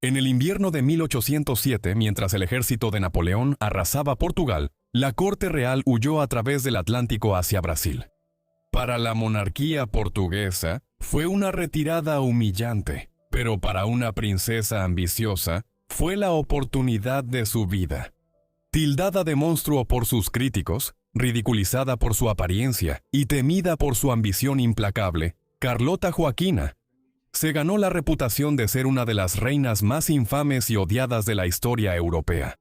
En el invierno de 1807, mientras el ejército de Napoleón arrasaba Portugal, la corte real huyó a través del Atlántico hacia Brasil. Para la monarquía portuguesa, fue una retirada humillante, pero para una princesa ambiciosa, fue la oportunidad de su vida. Tildada de monstruo por sus críticos, ridiculizada por su apariencia y temida por su ambición implacable, Carlota Joaquina se ganó la reputación de ser una de las reinas más infames y odiadas de la historia europea.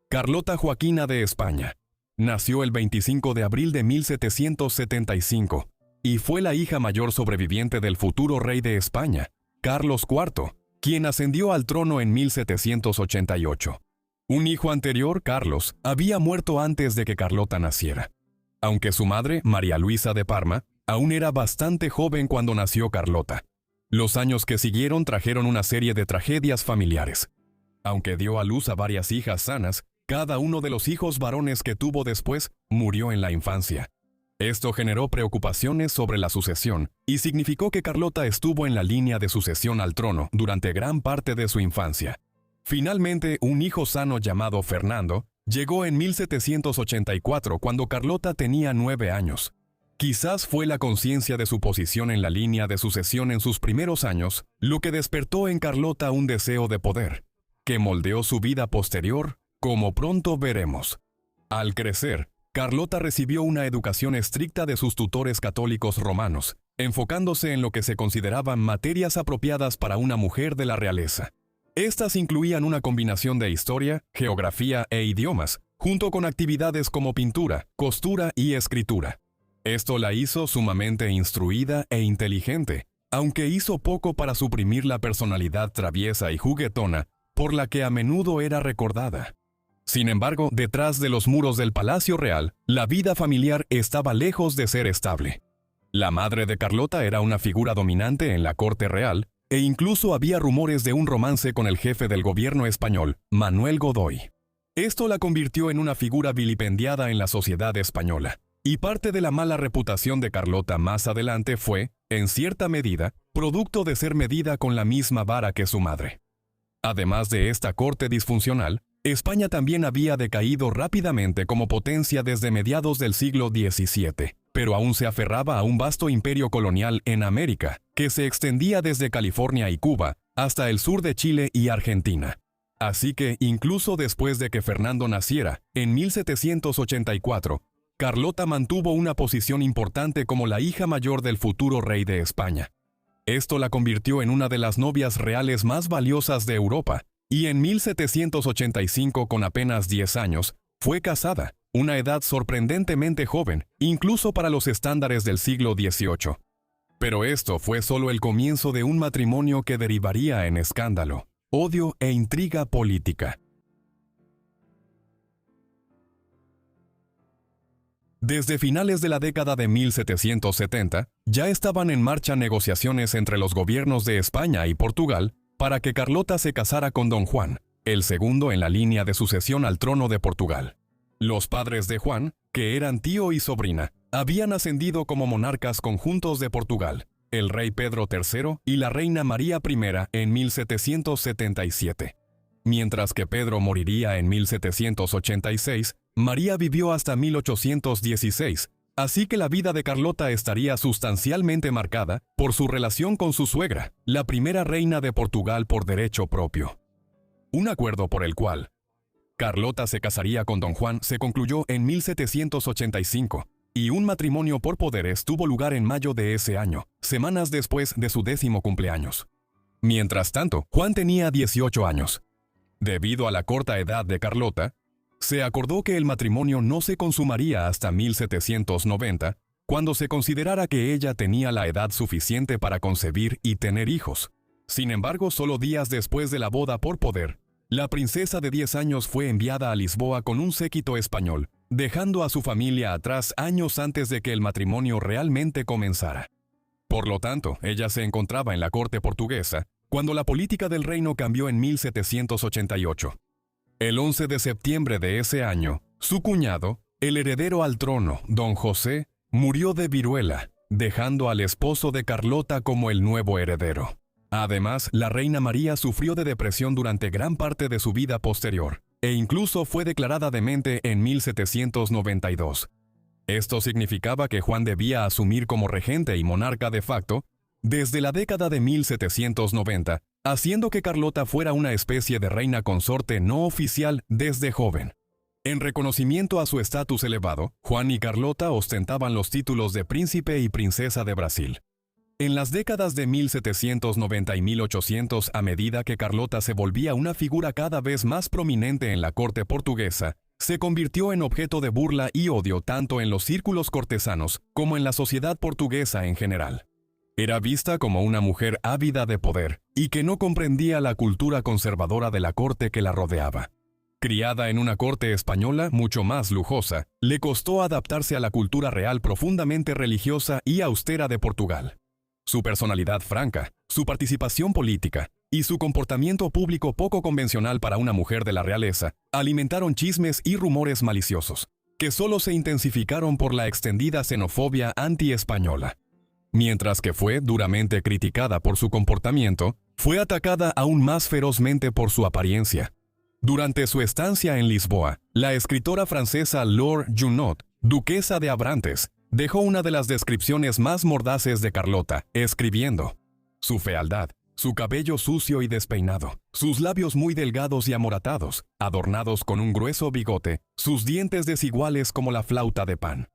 Carlota Joaquina de España nació el 25 de abril de 1775 y fue la hija mayor sobreviviente del futuro rey de España, Carlos IV, quien ascendió al trono en 1788. Un hijo anterior, Carlos, había muerto antes de que Carlota naciera. Aunque su madre, María Luisa de Parma, aún era bastante joven cuando nació Carlota. Los años que siguieron trajeron una serie de tragedias familiares. Aunque dio a luz a varias hijas sanas, cada uno de los hijos varones que tuvo después murió en la infancia. Esto generó preocupaciones sobre la sucesión y significó que Carlota estuvo en la línea de sucesión al trono durante gran parte de su infancia. Finalmente, un hijo sano llamado Fernando llegó en 1784 cuando Carlota tenía 9 años. Quizás fue la conciencia de su posición en la línea de sucesión en sus primeros años lo que despertó en Carlota un deseo de poder, que moldeó su vida posterior, como pronto veremos. Al crecer, Carlota recibió una educación estricta de sus tutores católicos romanos, enfocándose en lo que se consideraban materias apropiadas para una mujer de la realeza. Estas incluían una combinación de historia, geografía e idiomas, junto con actividades como pintura, costura y escritura. Esto la hizo sumamente instruida e inteligente, aunque hizo poco para suprimir la personalidad traviesa y juguetona por la que a menudo era recordada. Sin embargo, detrás de los muros del Palacio Real, la vida familiar estaba lejos de ser estable. La madre de Carlota era una figura dominante en la corte real, e incluso había rumores de un romance con el jefe del gobierno español, Manuel Godoy. Esto la convirtió en una figura vilipendiada en la sociedad española, y parte de la mala reputación de Carlota más adelante fue, en cierta medida, producto de ser medida con la misma vara que su madre. Además de esta corte disfuncional, España también había decaído rápidamente como potencia desde mediados del siglo XVII, pero aún se aferraba a un vasto imperio colonial en América, que se extendía desde California y Cuba hasta el sur de Chile y Argentina. Así que, incluso después de que Fernando naciera, en 1784, Carlota mantuvo una posición importante como la hija mayor del futuro rey de España. Esto la convirtió en una de las novias reales más valiosas de Europa, y en 1785, con apenas 10 años, fue casada, una edad sorprendentemente joven, incluso para los estándares del siglo XVIII. Pero esto fue solo el comienzo de un matrimonio que derivaría en escándalo, odio e intriga política. Desde finales de la década de 1770, ya estaban en marcha negociaciones entre los gobiernos de España y Portugal para que Carlota se casara con don Juan, el segundo en la línea de sucesión al trono de Portugal. Los padres de Juan, que eran tío y sobrina, habían ascendido como monarcas conjuntos de Portugal, el rey Pedro III y la reina María I en 1777. Mientras que Pedro moriría en 1786, María vivió hasta 1816, así que la vida de Carlota estaría sustancialmente marcada por su relación con su suegra, la primera reina de Portugal por derecho propio. Un acuerdo por el cual Carlota se casaría con don Juan se concluyó en 1785, y un matrimonio por poderes tuvo lugar en mayo de ese año, semanas después de su 10º cumpleaños. Mientras tanto, Juan tenía 18 años. Debido a la corta edad de Carlota, se acordó que el matrimonio no se consumaría hasta 1790, cuando se considerara que ella tenía la edad suficiente para concebir y tener hijos. Sin embargo, solo días después de la boda por poder, la princesa de 10 años fue enviada a Lisboa con un séquito español, dejando a su familia atrás años antes de que el matrimonio realmente comenzara. Por lo tanto, ella se encontraba en la corte portuguesa cuando la política del reino cambió en 1788. El 11 de septiembre de ese año, su cuñado, el heredero al trono, don José, murió de viruela, dejando al esposo de Carlota como el nuevo heredero. Además, la reina María sufrió de depresión durante gran parte de su vida posterior, e incluso fue declarada demente en 1792. Esto significaba que Juan debía asumir como regente y monarca de facto desde la década de 1790, haciendo que Carlota fuera una especie de reina consorte no oficial desde joven. En reconocimiento a su estatus elevado, Juan y Carlota ostentaban los títulos de príncipe y princesa de Brasil. En las décadas de 1790 y 1800, a medida que Carlota se volvía una figura cada vez más prominente en la corte portuguesa, se convirtió en objeto de burla y odio tanto en los círculos cortesanos como en la sociedad portuguesa en general. Era vista como una mujer ávida de poder y que no comprendía la cultura conservadora de la corte que la rodeaba. Criada en una corte española mucho más lujosa, le costó adaptarse a la cultura real profundamente religiosa y austera de Portugal. Su personalidad franca, su participación política y su comportamiento público poco convencional para una mujer de la realeza alimentaron chismes y rumores maliciosos, que solo se intensificaron por la extendida xenofobia anti-española. Mientras que fue duramente criticada por su comportamiento, fue atacada aún más ferozmente por su apariencia. Durante su estancia en Lisboa, la escritora francesa Laure Junot, duquesa de Abrantes, dejó una de las descripciones más mordaces de Carlota, escribiendo: su fealdad, su cabello sucio y despeinado, sus labios muy delgados y amoratados, adornados con un grueso bigote, sus dientes desiguales como la flauta de pan.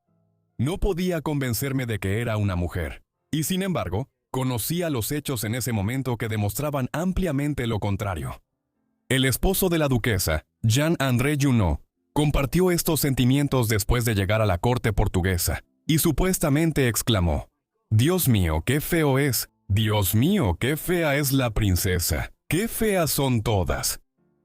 No podía convencerme de que era una mujer, y sin embargo, conocía los hechos en ese momento que demostraban ampliamente lo contrario. El esposo de la duquesa, Jean-André Junot, compartió estos sentimientos después de llegar a la corte portuguesa, y supuestamente exclamó: «Dios mío, qué feo es. Dios mío, qué fea es la princesa. Qué feas son todas».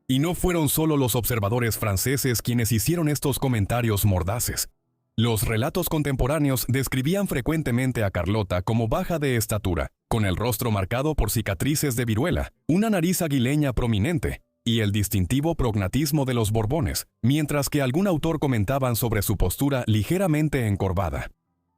Y no fueron solo los observadores franceses quienes hicieron estos comentarios mordaces. Los relatos contemporáneos describían frecuentemente a Carlota como baja de estatura, con el rostro marcado por cicatrices de viruela, una nariz aguileña prominente y el distintivo prognatismo de los Borbones, mientras que algún autor comentaban sobre su postura ligeramente encorvada.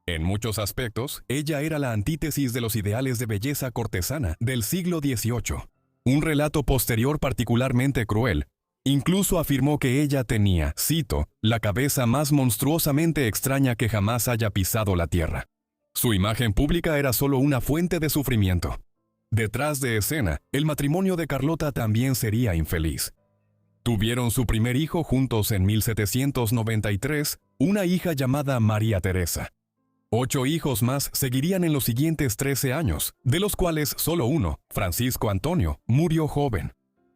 En muchos aspectos, ella era la antítesis de los ideales de belleza cortesana del siglo XVIII. Un relato posterior particularmente cruel incluso afirmó que ella tenía, cito, la cabeza más monstruosamente extraña que jamás haya pisado la tierra. Su imagen pública era solo una fuente de sufrimiento. Detrás de escena, el matrimonio de Carlota también sería infeliz. Tuvieron su primer hijo juntos en 1793, una hija llamada María Teresa. 8 hijos más seguirían en los siguientes 13 años, de los cuales solo uno, Francisco Antonio, murió joven.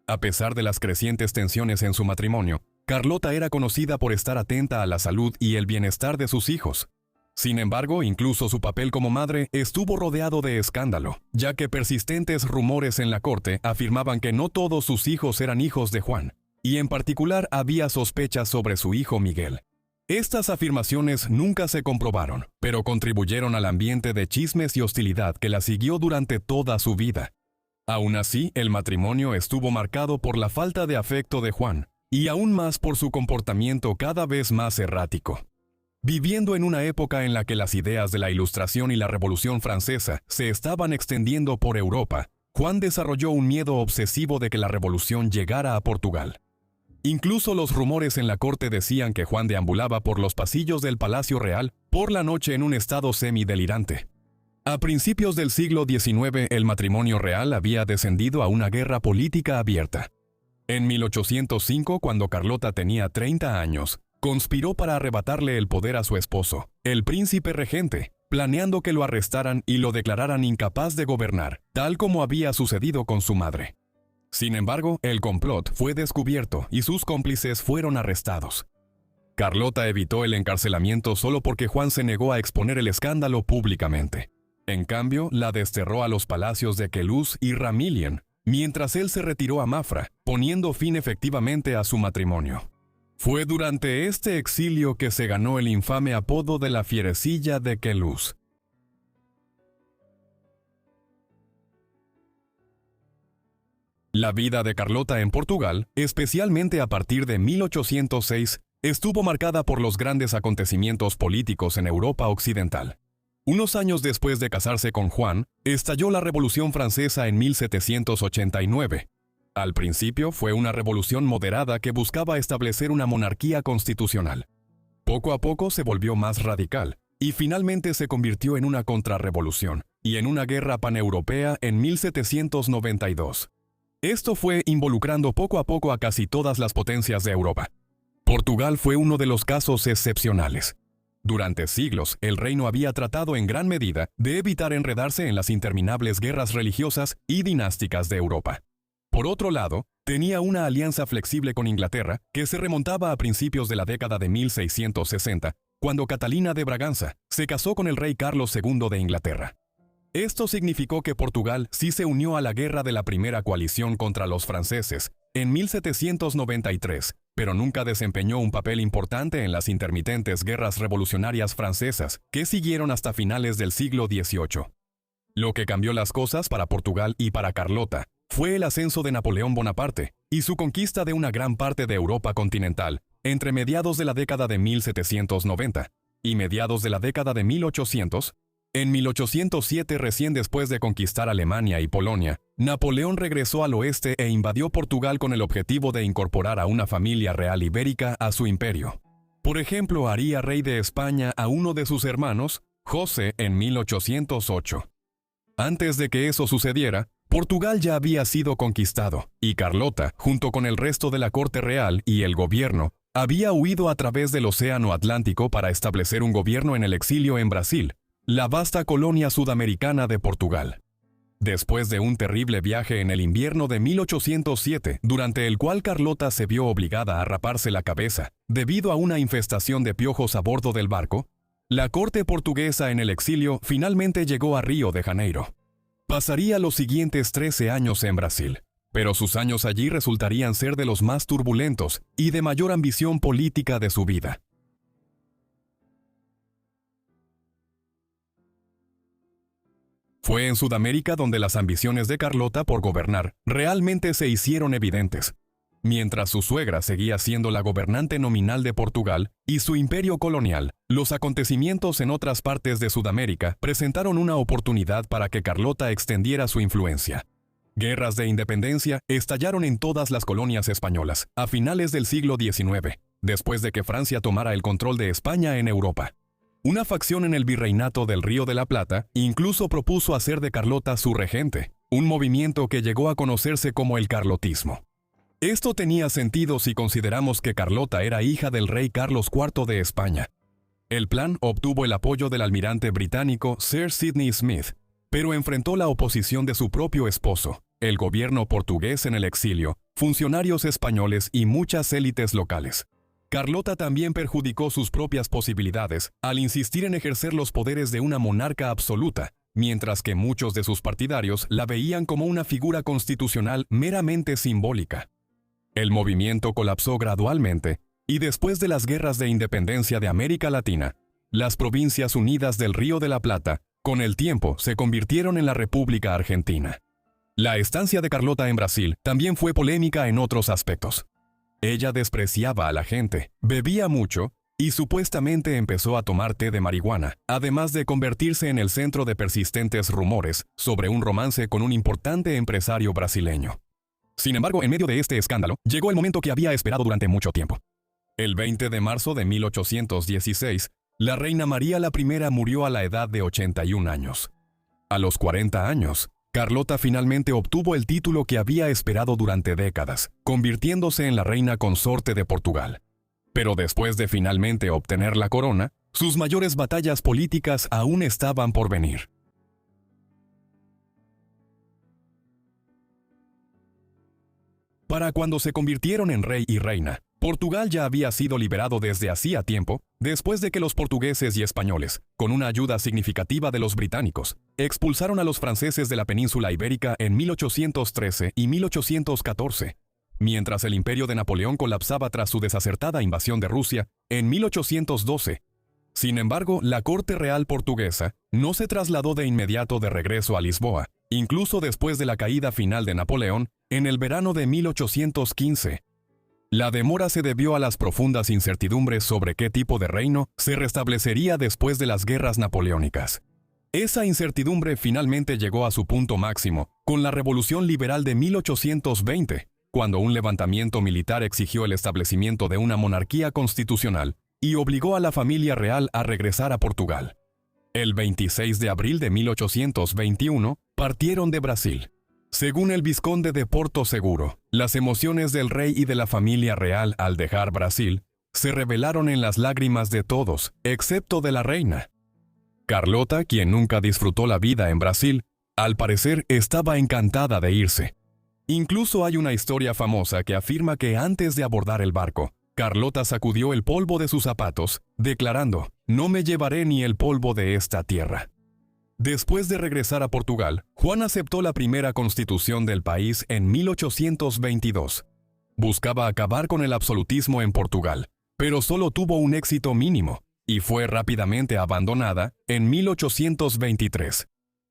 A pesar de las crecientes tensiones en su matrimonio, Carlota era conocida por estar atenta a la salud y el bienestar de sus hijos. Sin embargo, incluso su papel como madre estuvo rodeado de escándalo, ya que persistentes rumores en la corte afirmaban que no todos sus hijos eran hijos de Juan, y en particular había sospechas sobre su hijo Miguel. Estas afirmaciones nunca se comprobaron, pero contribuyeron al ambiente de chismes y hostilidad que la siguió durante toda su vida. Aún así, el matrimonio estuvo marcado por la falta de afecto de Juan, y aún más por su comportamiento cada vez más errático. Viviendo en una época en la que las ideas de la Ilustración y la Revolución Francesa se estaban extendiendo por Europa, Juan desarrolló un miedo obsesivo de que la revolución llegara a Portugal. Incluso los rumores en la corte decían que Juan deambulaba por los pasillos del Palacio Real por la noche en un estado semidelirante. A principios del siglo XIX, el matrimonio real había descendido a una guerra política abierta. En 1805, cuando Carlota tenía 30 años, conspiró para arrebatarle el poder a su esposo, el príncipe regente, planeando que lo arrestaran y lo declararan incapaz de gobernar, tal como había sucedido con su madre. Sin embargo, el complot fue descubierto y sus cómplices fueron arrestados. Carlota evitó el encarcelamiento solo porque Juan se negó a exponer el escándalo públicamente. En cambio, la desterró a los palacios de Queluz y Ramillion, mientras él se retiró a Mafra, poniendo fin efectivamente a su matrimonio. Fue durante este exilio que se ganó el infame apodo de la Fierecilla de Queluz. La vida de Carlota en Portugal, especialmente a partir de 1806, estuvo marcada por los grandes acontecimientos políticos en Europa occidental. Unos años después de casarse con Juan, estalló la Revolución Francesa en 1789. Al principio fue una revolución moderada que buscaba establecer una monarquía constitucional. Poco a poco se volvió más radical, y finalmente se convirtió en una contrarrevolución y en una guerra paneuropea en 1792. Esto fue involucrando poco a poco a casi todas las potencias de Europa. Portugal fue uno de los casos excepcionales. Durante siglos, el reino había tratado en gran medida de evitar enredarse en las interminables guerras religiosas y dinásticas de Europa. Por otro lado, tenía una alianza flexible con Inglaterra que se remontaba a principios de la década de 1660, cuando Catalina de Braganza se casó con el rey Carlos II de Inglaterra. Esto significó que Portugal sí se unió a la guerra de la primera coalición contra los franceses en 1793, pero nunca desempeñó un papel importante en las intermitentes guerras revolucionarias francesas que siguieron hasta finales del siglo XVIII. Lo que cambió las cosas para Portugal y para Carlota fue el ascenso de Napoleón Bonaparte y su conquista de una gran parte de Europa continental entre mediados de la década de 1790 y mediados de la década de 1800. En 1807, recién después de conquistar Alemania y Polonia, Napoleón regresó al oeste e invadió Portugal con el objetivo de incorporar a una familia real ibérica a su imperio. Por ejemplo, haría rey de España a uno de sus hermanos, José, en 1808. Antes de que eso sucediera, Portugal ya había sido conquistado, y Carlota, junto con el resto de la corte real y el gobierno, había huido a través del Océano Atlántico para establecer un gobierno en el exilio en Brasil, la vasta colonia sudamericana de Portugal. Después de un terrible viaje en el invierno de 1807, durante el cual Carlota se vio obligada a raparse la cabeza debido a una infestación de piojos a bordo del barco, la corte portuguesa en el exilio finalmente llegó a Río de Janeiro. Pasaría los siguientes 13 años en Brasil, pero sus años allí resultarían ser de los más turbulentos y de mayor ambición política de su vida. Fue en Sudamérica donde las ambiciones de Carlota por gobernar realmente se hicieron evidentes. Mientras su suegra seguía siendo la gobernante nominal de Portugal y su imperio colonial, los acontecimientos en otras partes de Sudamérica presentaron una oportunidad para que Carlota extendiera su influencia. Guerras de independencia estallaron en todas las colonias españolas a finales del siglo XIX, después de que Francia tomara el control de España en Europa. Una facción en el virreinato del Río de la Plata incluso propuso hacer de Carlota su regente, un movimiento que llegó a conocerse como el carlotismo. Esto tenía sentido si consideramos que Carlota era hija del rey Carlos IV de España. El plan obtuvo el apoyo del almirante británico Sir Sidney Smith, pero enfrentó la oposición de su propio esposo, el gobierno portugués en el exilio, funcionarios españoles y muchas élites locales. Carlota también perjudicó sus propias posibilidades al insistir en ejercer los poderes de una monarca absoluta, mientras que muchos de sus partidarios la veían como una figura constitucional meramente simbólica. El movimiento colapsó gradualmente, y después de las guerras de independencia de América Latina, las Provincias Unidas del Río de la Plata, con el tiempo, se convirtieron en la República Argentina. La estancia de Carlota en Brasil también fue polémica en otros aspectos. Ella despreciaba a la gente, bebía mucho y supuestamente empezó a tomar té de marihuana, además de convertirse en el centro de persistentes rumores sobre un romance con un importante empresario brasileño. Sin embargo, en medio de este escándalo, llegó el momento que había esperado durante mucho tiempo. El 20 de marzo de 1816, la reina María I murió a la edad de 81 años. A los 40 años, Carlota finalmente obtuvo el título que había esperado durante décadas, convirtiéndose en la reina consorte de Portugal. Pero después de finalmente obtener la corona, sus mayores batallas políticas aún estaban por venir. Para cuando se convirtieron en rey y reina, Portugal ya había sido liberado desde hacía tiempo, después de que los portugueses y españoles, con una ayuda significativa de los británicos, expulsaron a los franceses de la península ibérica en 1813 y 1814, mientras el imperio de Napoleón colapsaba tras su desacertada invasión de Rusia en 1812. Sin embargo, la corte real portuguesa no se trasladó de inmediato de regreso a Lisboa, incluso después de la caída final de Napoleón en el verano de 1815. La demora se debió a las profundas incertidumbres sobre qué tipo de reino se restablecería después de las guerras napoleónicas. Esa incertidumbre finalmente llegó a su punto máximo con la Revolución Liberal de 1820, cuando un levantamiento militar exigió el establecimiento de una monarquía constitucional y obligó a la familia real a regresar a Portugal. El 26 de abril de 1821 partieron de Brasil. Según el vizconde de Porto Seguro, las emociones del rey y de la familia real al dejar Brasil se revelaron en las lágrimas de todos, excepto de la reina. Carlota, quien nunca disfrutó la vida en Brasil, al parecer estaba encantada de irse. Incluso hay una historia famosa que afirma que antes de abordar el barco, Carlota sacudió el polvo de sus zapatos, declarando: «No me llevaré ni el polvo de esta tierra». Después de regresar a Portugal, Juan aceptó la primera constitución del país en 1822. Buscaba acabar con el absolutismo en Portugal, pero solo tuvo un éxito mínimo, y fue rápidamente abandonada en 1823.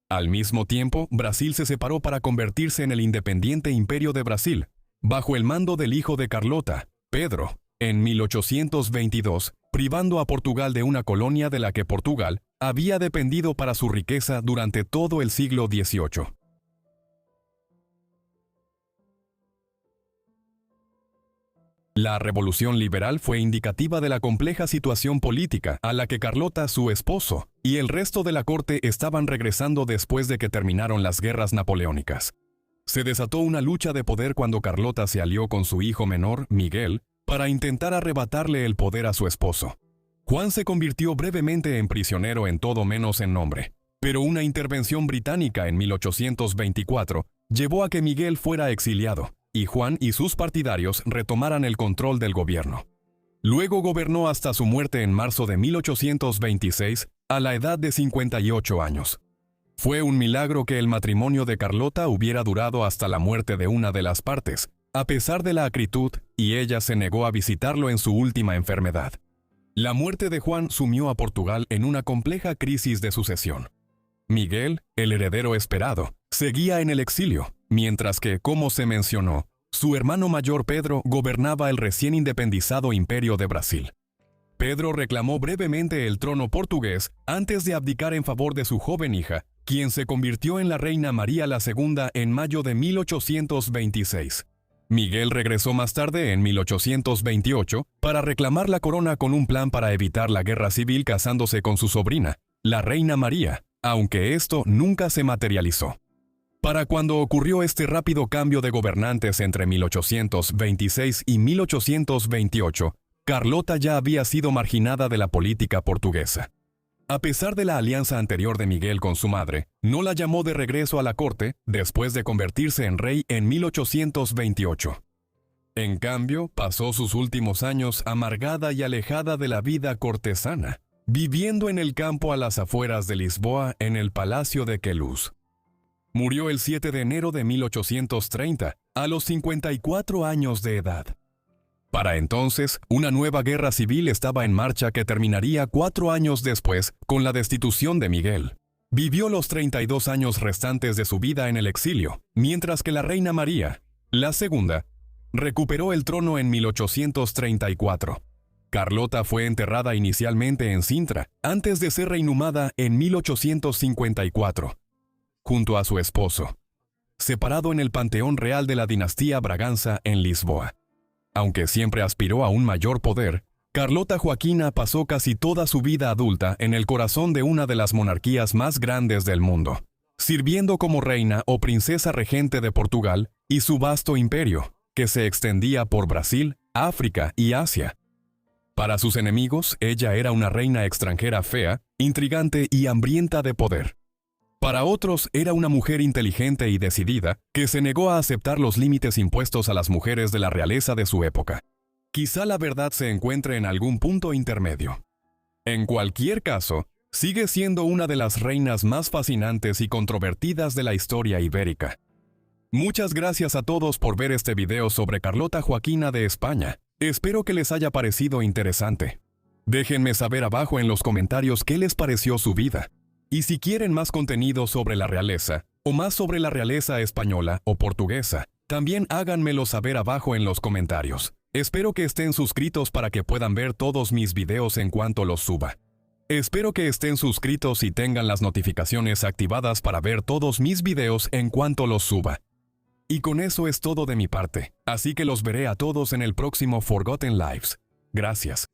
Al mismo tiempo, Brasil se separó para convertirse en el independiente Imperio de Brasil, bajo el mando del hijo de Carlota, Pedro, en 1822, privando a Portugal de una colonia de la que Portugal había dependido para su riqueza durante todo el siglo XVIII. La Revolución Liberal fue indicativa de la compleja situación política a la que Carlota, su esposo, y el resto de la corte estaban regresando después de que terminaron las guerras napoleónicas. Se desató una lucha de poder cuando Carlota se alió con su hijo menor, Miguel, para intentar arrebatarle el poder a su esposo. Juan se convirtió brevemente en prisionero en todo menos en nombre, pero una intervención británica en 1824 llevó a que Miguel fuera exiliado, y Juan y sus partidarios retomaran el control del gobierno. Luego gobernó hasta su muerte en marzo de 1826, a la edad de 58 años. Fue un milagro que el matrimonio de Carlota hubiera durado hasta la muerte de una de las partes, a pesar de la acritud, y ella se negó a visitarlo en su última enfermedad. La muerte de Juan sumió a Portugal en una compleja crisis de sucesión. Miguel, el heredero esperado, seguía en el exilio, mientras que, como se mencionó, su hermano mayor Pedro gobernaba el recién independizado Imperio de Brasil. Pedro reclamó brevemente el trono portugués antes de abdicar en favor de su joven hija, quien se convirtió en la reina María II en mayo de 1826. Miguel regresó más tarde, en 1828, para reclamar la corona con un plan para evitar la guerra civil casándose con su sobrina, la reina María, aunque esto nunca se materializó. Para cuando ocurrió este rápido cambio de gobernantes entre 1826 y 1828, Carlota ya había sido marginada de la política portuguesa. A pesar de la alianza anterior de Miguel con su madre, no la llamó de regreso a la corte después de convertirse en rey en 1828. En cambio, pasó sus últimos años amargada y alejada de la vida cortesana, viviendo en el campo a las afueras de Lisboa en el Palacio de Queluz. Murió el 7 de enero de 1830, a los 54 años de edad. Para entonces, una nueva guerra civil estaba en marcha que terminaría 4 años después con la destitución de Miguel. Vivió los 32 años restantes de su vida en el exilio, mientras que la reina María, la segunda, recuperó el trono en 1834. Carlota fue enterrada inicialmente en Sintra, antes de ser reinhumada en 1854, junto a su esposo, separado en el Panteón Real de la dinastía Braganza en Lisboa. Aunque siempre aspiró a un mayor poder, Carlota Joaquina pasó casi toda su vida adulta en el corazón de una de las monarquías más grandes del mundo, sirviendo como reina o princesa regente de Portugal y su vasto imperio, que se extendía por Brasil, África y Asia. Para sus enemigos, ella era una reina extranjera fea, intrigante y hambrienta de poder. Para otros, era una mujer inteligente y decidida que se negó a aceptar los límites impuestos a las mujeres de la realeza de su época. Quizá la verdad se encuentre en algún punto intermedio. En cualquier caso, sigue siendo una de las reinas más fascinantes y controvertidas de la historia ibérica. Muchas gracias a todos por ver este video sobre Carlota Joaquina de España. Espero que les haya parecido interesante. Déjenme saber abajo en los comentarios qué les pareció su vida. Y si quieren más contenido sobre la realeza, o más sobre la realeza española o portuguesa, también háganmelo saber abajo en los comentarios. Espero que estén suscritos para que puedan ver todos mis videos en cuanto los suba. Espero que estén suscritos y tengan las notificaciones activadas para ver todos mis videos en cuanto los suba. Y con eso es todo de mi parte, así que los veré a todos en el próximo Forgotten Lives. Gracias.